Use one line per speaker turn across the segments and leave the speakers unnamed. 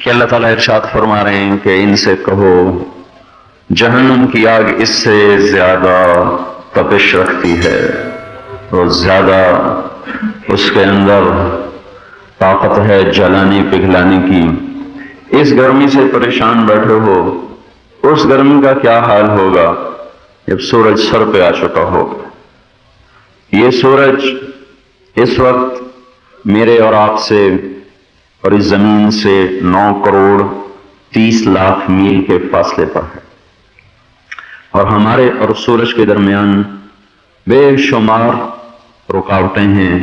کہ اللہ تعالیٰ ارشاد فرما رہے ہیں کہ ان سے کہو جہنم کی آگ اس سے زیادہ تپش رکھتی ہے اور زیادہ اس کے اندر طاقت ہے جلانے پگھلانے کی. اس گرمی سے پریشان بیٹھے ہو، اس گرمی کا کیا حال ہوگا جب سورج سر پہ آ چکا ہوگا. یہ سورج اس وقت میرے اور آپ سے اور اس زمین سے 9 کروڑ 30 لاکھ میل کے فاصلے پر ہے، اور ہمارے اور سورج کے درمیان بے شمار رکاوٹیں ہیں،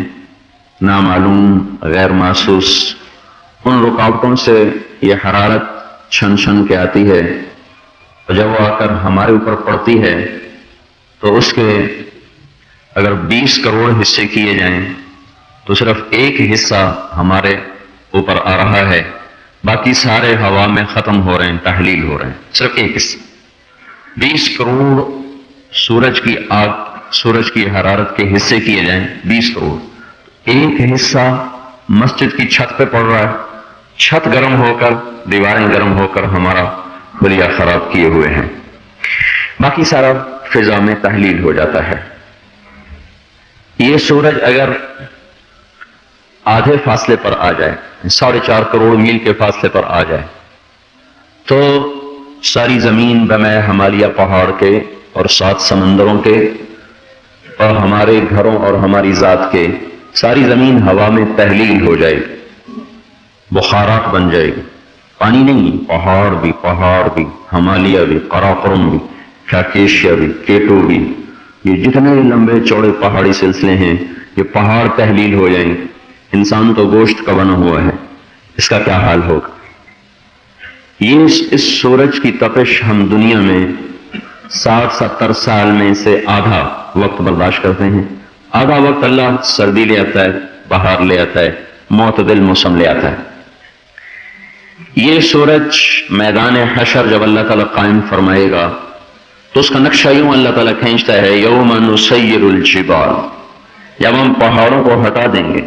نامعلوم غیر محسوس. ان رکاوٹوں سے یہ حرارت چھن چھن کے آتی ہے، اور جب وہ آ کر ہمارے اوپر پڑتی ہے تو اس کے اگر 20 کروڑ حصے کیے جائیں تو صرف ایک حصہ ہمارے اوپر آ رہا ہے، باقی سارے ہوا میں ختم ہو رہے ہیں، تحلیل ہو رہے ہیں. صرف ایک حصہ 20 کروڑ سورج کی آگ، سورج کی حرارت کے حصے کیے جائیں 20 کروڑ، ایک حصہ مسجد کی چھت پہ پڑ رہا ہے، چھت گرم ہو کر، دیواریں گرم ہو کر ہمارا خلیہ خراب کیے ہوئے ہیں، باقی سارا فضا میں تحلیل ہو جاتا ہے. یہ سورج اگر آدھے فاصلے پر آ جائے، 4.5 کروڑ میل کے فاصلے پر آ جائے، تو ساری زمین بمے ہمالیہ پہاڑ کے اور 7 سمندروں کے اور ہمارے گھروں اور ہماری ذات کے، ساری زمین ہوا میں تحلیل ہو جائے گی، بخارات بن جائے گی. پانی نہیں، پہاڑ بھی، ہمالیہ بھی، قراقرم بھی، کاکیشیا بھی، کیٹو بھی، یہ جتنے لمبے چوڑے پہاڑی سلسلے ہیں یہ پہاڑ تحلیل ہو جائیں گے. انسان تو گوشت کا بنا ہوا ہے، اس کا کیا حال ہوگا. یہ اس سورج کی تپش ہم دنیا میں 60-70 سال میں سے آدھا وقت برداشت کرتے ہیں. آدھا وقت اللہ سردی لے آتا ہے، بہار لے آتا ہے، معتدل موسم لے آتا ہے. یہ سورج میدان حشر جب اللہ تعالیٰ قائم فرمائے گا تو اس کا نقشہ یوں اللہ تعالیٰ کھینچتا ہے، یوم نسیر الجبال، جب ہم پہاڑوں کو ہٹا دیں گے،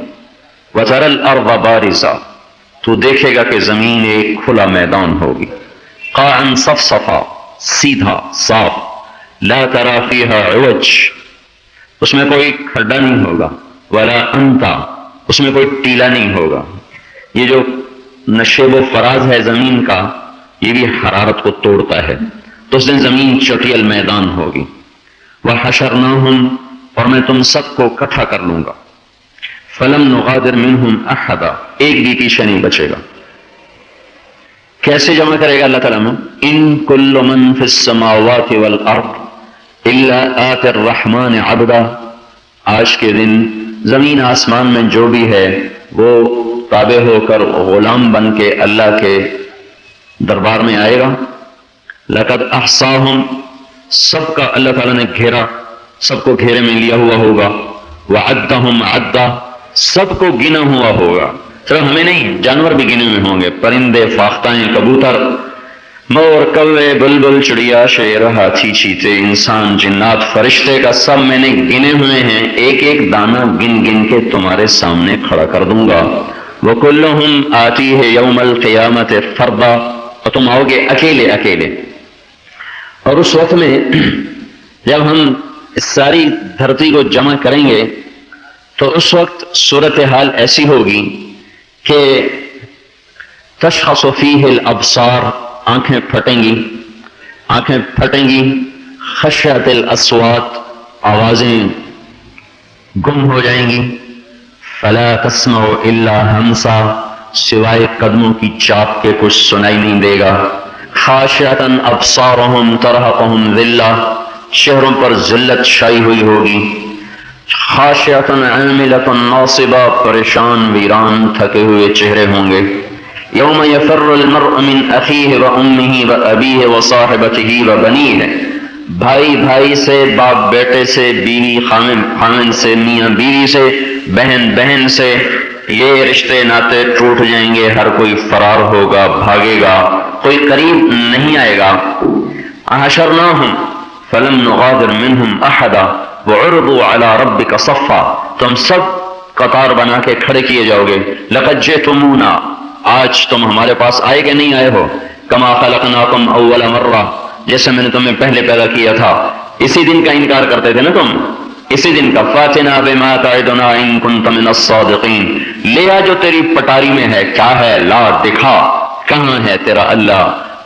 وتری الارض بارزا، تو دیکھے گا کہ زمین ایک کھلا میدان ہوگی، قاعا صفصفا، سیدھا صاف، لا تری فیہا عوج، اس میں کوئی کھڈا نہیں ہوگا، ولا انتا، اس میں کوئی ٹیلا نہیں ہوگا. یہ جو نشیب و فراز ہے زمین کا، یہ بھی حرارت کو توڑتا ہے، تو اس دن زمین چٹیل میدان ہوگی. وحشرناہم، اور میں تم سب کو اکٹھا کر لوں گا. فلم نغادر منہم احدا، ایک بھی پیچھے نہیں بچے گا. کیسے جمع کرے گا اللہ تعالیٰ میں؟ ان کل من فی السماوات والارض الا آتی الرحمن عبدا، آج کے دن زمین آسمان میں جو بھی ہے وہ تابع ہو کر غلام بن کے اللہ کے دربار میں آئے گا. لقد احصاہم، سب کا اللہ تعالیٰ نے گھیرا، سب کو گھیرے میں لیا ہوا ہوگا. وعدہم عدا، سب کو گنا ہوا ہوگا، صرف ہمیں نہیں، جانور بھی گنے ہوئے ہوں گے، پرندے، فاختائیں، کبوتر، مور، کوے، بلبل، چڑیا، شیر، ہاتھی، چیتے، انسان، جنات، فرشتے کا سب میں نے گنے ہوئے ہیں، ایک ایک دانہ گن گن کے تمہارے سامنے کھڑا کر دوں گا. وَكُلُّهُمْ آتِيهِ يَوْمَ الْقِيَامَةِ فَرْدًا، اور تم آؤ گے اکیلے اکیلے. اور اس وقت میں جب ہم اس ساری دھرتی کو جمع کریں گے تو اس وقت صورتحال ایسی ہوگی کہ تشخص فیہ الابصار، آنکھیں پھٹیں گی، خشعت الاصوات، آوازیں گم ہو جائیں گی. فلا تسمع الا ہمسا، سوائے قدموں کی چاپ کے کچھ سنائی نہیں دے گا. خاشعۃ ابصارہم ترہقہم ذلہ، چہروں پر ذلت چھائی ہوئی ہوگی. خاشعۃ عاملۃ ناصبہ، پریشان ویران تھکے ہوئے چہرے ہوں گے. یوم یفر المرء من اخیہ وامہ وابیہ وصاحبتہ وبنیہ، بھائی بھائی سے، باپ بیٹے سے، بیوی خاوند سے، میاں بیوی سے، بہن بہن سے، یہ رشتے ناطے ٹوٹ جائیں گے. ہر کوئی فرار ہوگا، بھاگے گا، کوئی قریب نہیں آئے گا. حشرناہم فلم نغادر منہم احدا وعرضوا علی ربک صفا، تم سب قطار بنا کے کھڑے کیے جاؤ گے. لقد جئتمونا، آج تم ہمارے پاس آئے کہ نہیں آئے ہو؟ کما خلقناکم اول مرہ، جیسے میں نے تمہیں پہلے پیدا کیا تھا۔ اسی دن کا انکار کرتے تھے نا تم، اسی دن کا۔ فاتنا بما تعدنا ان کنت من الصادقین، لے آ جو تیری پٹاری میں ہے، کیا ہے؟ لا، دکھا کہاں ہے تیرا اللہ،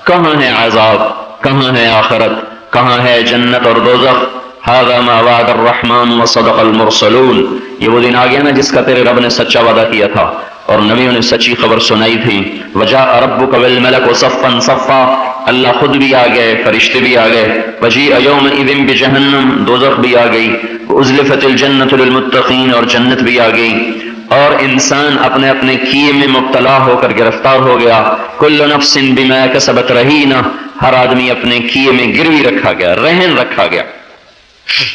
کہاں ہے عذاب، کہاں ہے آخرت، کہاں ہے جنت اور دوزخ۔ ھذا ما وعد الرحمن وصدق المرسلون، یہ وہ دن آ گیا نا جس کا تیرے رب نے سچا وعدہ کیا تھا اور نبیوں نے سچی خبر سنائی تھی۔ وجاء ربک والملک صفا صفا، اللہ خود بھی آ گئے، فرشتے بھی آ گئے۔ وجیء یومئذ بجہنم، دوزخ بھی آ گئی۔ ازلفت الجنۃ للمتقین، اور جنت بھی آ گئی۔ اور انسان اپنے اپنے کیے میں مبتلا ہو کر گرفتار ہو گیا۔ کل نفس بما کسبت رہینہ، ہر آدمی اپنے کیے میں گروی رکھا گیا، رہن رکھا گیا،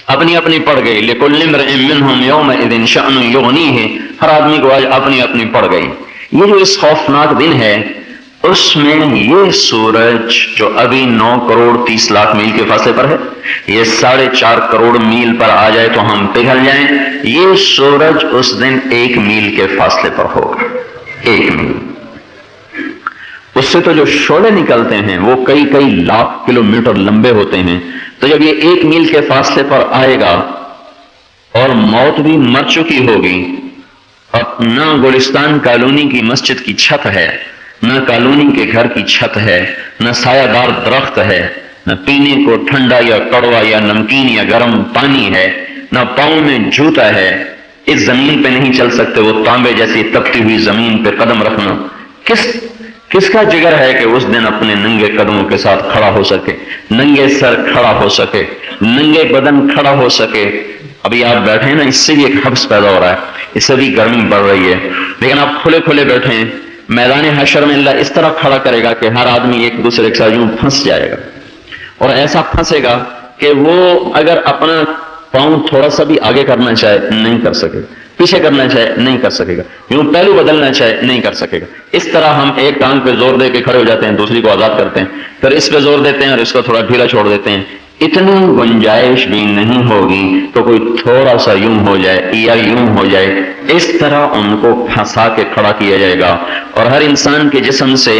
اپنی اپنی پڑ گئی۔ لکل امرئ منہم یومئذ شأن یغنیہ، ہر آدمی کو آج اپنی اپنی پڑ گئی۔ یہ جو اس خوفناک دن ہے، اس میں یہ سورج جو ابھی 9 کروڑ 30 لاکھ میل کے فاصلے پر ہے، یہ 4.5 کروڑ میل پر آ جائے تو ہم پگھل جائیں، یہ سورج اس دن 1 میل کے فاصلے پر ہوگا، 1 میل۔ اس سے تو جو شعلے نکلتے ہیں وہ کئی کئی لاکھ کلومیٹر لمبے ہوتے ہیں، تو جب یہ 1 میل کے فاصلے پر آئے گا اور موت بھی مر چکی ہوگی، اور نہ گلستان کالونی کی مسجد کی چھت ہے، نہ کالونی کے گھر کی چھت ہے، نہ سایہ دار درخت ہے، نہ پینے کو ٹھنڈا یا کڑوا یا نمکین یا گرم پانی ہے، نہ پاؤں میں جوتا ہے، اس زمین پہ نہیں چل سکتے، وہ تانبے جیسی تپتی ہوئی زمین پہ قدم رکھنا کس کا جگر ہے کہ اس دن اپنے ننگے قدموں کے ساتھ کھڑا ہو سکے، ننگے سر کھڑا ہو سکے، ننگے بدن کھڑا ہو سکے؟ ابھی آپ بیٹھے ہیں نا، اس سے بھی ایک حبس پیدا ہو رہا ہے، اس سے بھی گرمی بڑھ رہی ہے، لیکن آپ کھلے کھلے بیٹھے ہیں۔ میدان حشر میں اللہ اس طرح کھڑا کرے گا کہ ہر آدمی ایک دوسرے کے ساتھ یوں پھنس جائے گا، اور ایسا پھنسے گا کہ وہ اگر اپنا پاؤں تھوڑا سا بھی آگے کرنا چاہے نہیں کر سکے، پیچھے کرنا چاہے نہیں کر سکے گا، یوں پہلو بدلنا چاہے نہیں کر سکے گا۔ اس طرح ہم ایک ٹانگ پہ زور دے کے کھڑے ہو جاتے ہیں، دوسری کو آزاد کرتے ہیں، پھر اس پہ زور دیتے ہیں اور اس کو تھوڑا ڈھیلا چھوڑ دیتے ہیں۔ اتنی گنجائش بھی نہیں ہوگی تو کوئی تھوڑا سا یوں ہو جائے یا یوں ہو جائے، اس طرح ان کو پھنسا کے کھڑا کیا جائے گا، اور ہر انسان کے جسم سے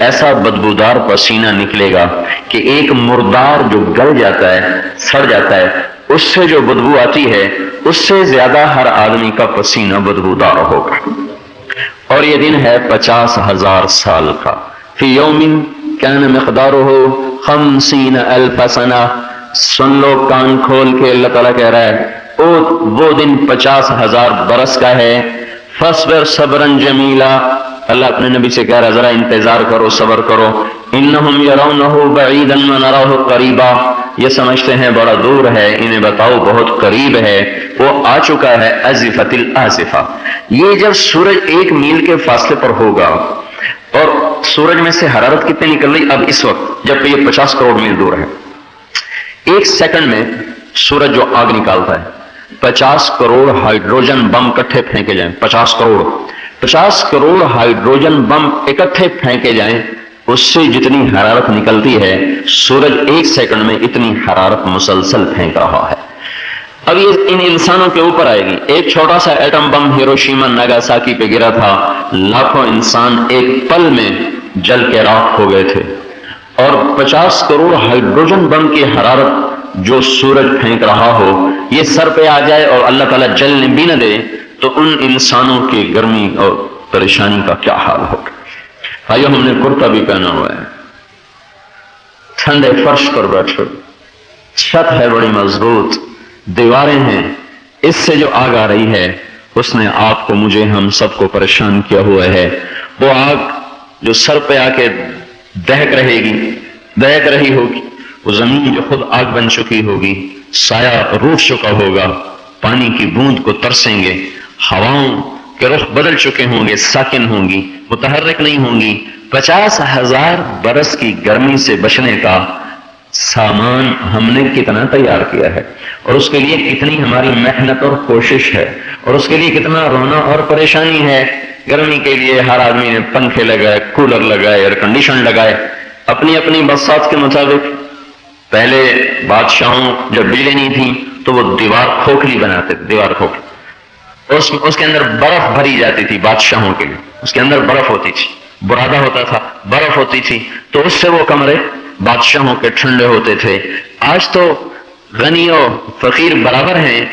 ایسا بدبودار پسینہ نکلے گا کہ ایک مردار جو گل جاتا ہے، سڑ جاتا ہے، اس سے جو بدبو آتی ہے اس سے زیادہ ہر آدمی کا پسینہ بدبودار ہوگا۔ اور یہ دن ہے 50,000 سال کا۔ فی یوم کان مقدارہ 50,000 سنہ، سن لو کان کھول کے، اللہ تعالیٰ کہہ رہا ہے وہ دن 50,000 برس کا ہے۔ فاصبر صبرا جمیلا، اللہ اپنے نبی سے کہہ رہا ہے ذرا انتظار کرو، صبر کرو۔ انہم یرونہ بعیدا ونراہ قریبا، یہ سمجھتے ہیں بڑا دور ہے، انہیں بتاؤ بہت قریب ہے، وہ آ چکا ہے۔ ازفت الازفہ، یہ جب سورج 1 میل کے فاصلے پر ہوگا اور سورج میں سے حرارت کتنی نکل رہی اب اس وقت جبکہ یہ 50 کروڑ میل دور ہے، 1 سیکنڈ میں سورج جو آگ نکالتا ہے، 50 کروڑ ہائیڈروجن بم اکٹھے پھینکے جائیں، 50 کروڑ ہائیڈروجن بم اکٹھے پھینکے جائیں، اس سے جتنی حرارت نکلتی ہے سورج 1 سیکنڈ میں اتنی حرارت مسلسل پھینک رہا ہے۔ اب یہ ان انسانوں کے اوپر آئے گی۔ ایک چھوٹا سا ایٹم بم ہیروشیما ناگاساکی پہ گرا تھا، لاکھوں انسان ایک پل میں جل کے راکھ ہو گئے تھے، اور 50 کروڑ ہائیڈروجن بم کی حرارت جو سورج پھینک رہا ہو یہ سر پہ آ جائے اور اللہ تعالیٰ جلنے بھی نہ دے تو ان انسانوں کی گرمی اور پریشانی کا کیا حال ہوگا۔ بھائیو ہم نے کرتا بھی پہنا ہوا ہے، ٹھنڈے فرش پر بیٹھے، چھت ہے بڑی مضبوط، دیواریں ہیں، اس سے جو آگ آ رہی ہے اس نے آپ کو، مجھے، ہم سب کو پریشان کیا ہوا ہے۔ وہ آگ جو سر پہ آ کے دہک رہی ہوگی، وہ زمین جو خود آگ بن چکی ہوگی، سایہ روٹ چکا ہوگا، پانی کی بوند کو ترسیں گے، ہواؤں کے رخ بدل چکے ہوں گے، ساکن ہوں گی، متحرک نہیں ہوں گی۔ 50,000 برس کی گرمی سے بچنے کا سامان ہم نے کتنا تیار کیا ہے، اور اس کے لیے کتنی ہماری محنت اور کوشش ہے، اور اس کے لیے کتنا رونا اور پریشانی ہے۔ گرمی کے لیے ہر آدمی نے پنکھے لگائے، کولر لگائے، ایئر کنڈیشن لگائے، اپنی اپنی بساط کے مطابق۔ پہلے بادشاہوں جب بیلیں نہیں تھیں تو وہ دیوار کھوکھلی بناتے تھے، دیوار کھوکھلی، اس کے اندر برف بھری جاتی تھی بادشاہوں کے لیے، اس کے اندر برف ہوتی تھی، برادہ ہوتا تھا، برف ہوتی تھی، تو اس سے وہ کمرے بادشاہوں کے ٹھنڈے ہوتے تھے۔ آج تو غنی و فقیر برابر ہیں،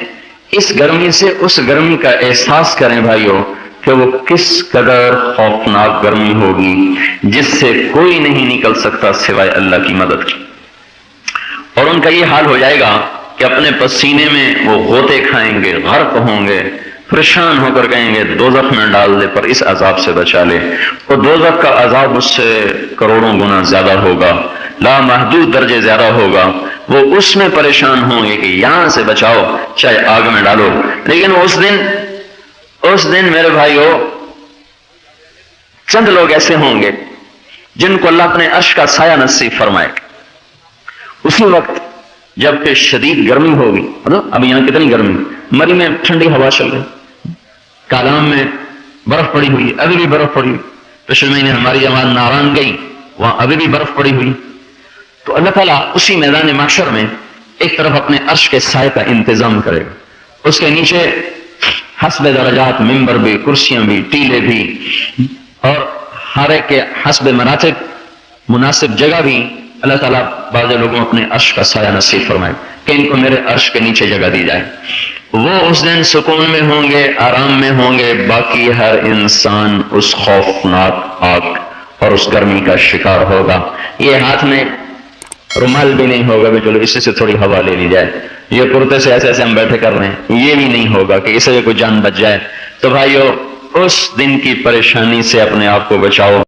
اس گرمی سے اس گرمی کا احساس کریں بھائیوں کہ وہ کس قدر خوفناک گرمی ہوگی جس سے کوئی نہیں نکل سکتا سوائے اللہ کی مدد کی۔ اور ان کا یہ حال ہو جائے گا کہ اپنے پسینے میں وہ غوطے کھائیں گے، غرق ہوں گے، پریشان ہو کر کہیں گے دوزخ میں ڈال دے پر اس عذاب سے بچا لے۔ اور دوزخ کا عذاب اس سے کروڑوں گنا زیادہ ہوگا، لامحدود درجے زیادہ ہوگا۔ وہ اس میں پریشان ہوں گے کہ یہاں سے بچاؤ چاہے آگ میں ڈالو۔ لیکن اس دن میرے بھائیوں چند لوگ ایسے ہوں گے جن کو اللہ اپنے عرش کا سایہ نصیب فرمائے۔ اسی وقت جب کہ شدید گرمی ہوگی، اب یہاں کتنی گرمی، مری میں ٹھنڈی ہوا چل رہی، کالام میں برف پڑی ہوئی، ابھی بھی برف پڑی ہوئی، پچھلے مہینے ہماری جماعت ناران گئی، وہاں ابھی بھی برف پڑی ہوئی۔ تو اللہ تعالیٰ اسی میدان محشر میں ایک طرف اپنے عرش کے سائے کا انتظام کرے گا، اس کے نیچے حسب درجات ممبر بھی، کرسیاں بھی، ٹیلے بھی، اور ہر ایک کے حسب مراتب مناسب جگہ بھی اللہ تعالیٰ بعض لوگوں اپنے عرش کا سایہ نصیب فرمائے کہ ان کو میرے عرش کے نیچے جگہ دی جائے۔ وہ اس دن سکون میں ہوں گے، آرام میں ہوں گے، باقی ہر انسان اس خوفناک آگ اور اس گرمی کا شکار ہوگا۔ یہ ہاتھ میں رومال بھی نہیں ہوگا کہ چلو اس سے تھوڑی ہوا لے لی جائے، یہ کرتے سے ایسے ہم بیٹھے کر رہے ہیں، یہ بھی نہیں ہوگا کہ اس سے کوئی جان بچ جائے۔ تو بھائیو اس دن کی پریشانی سے اپنے آپ کو بچاؤ۔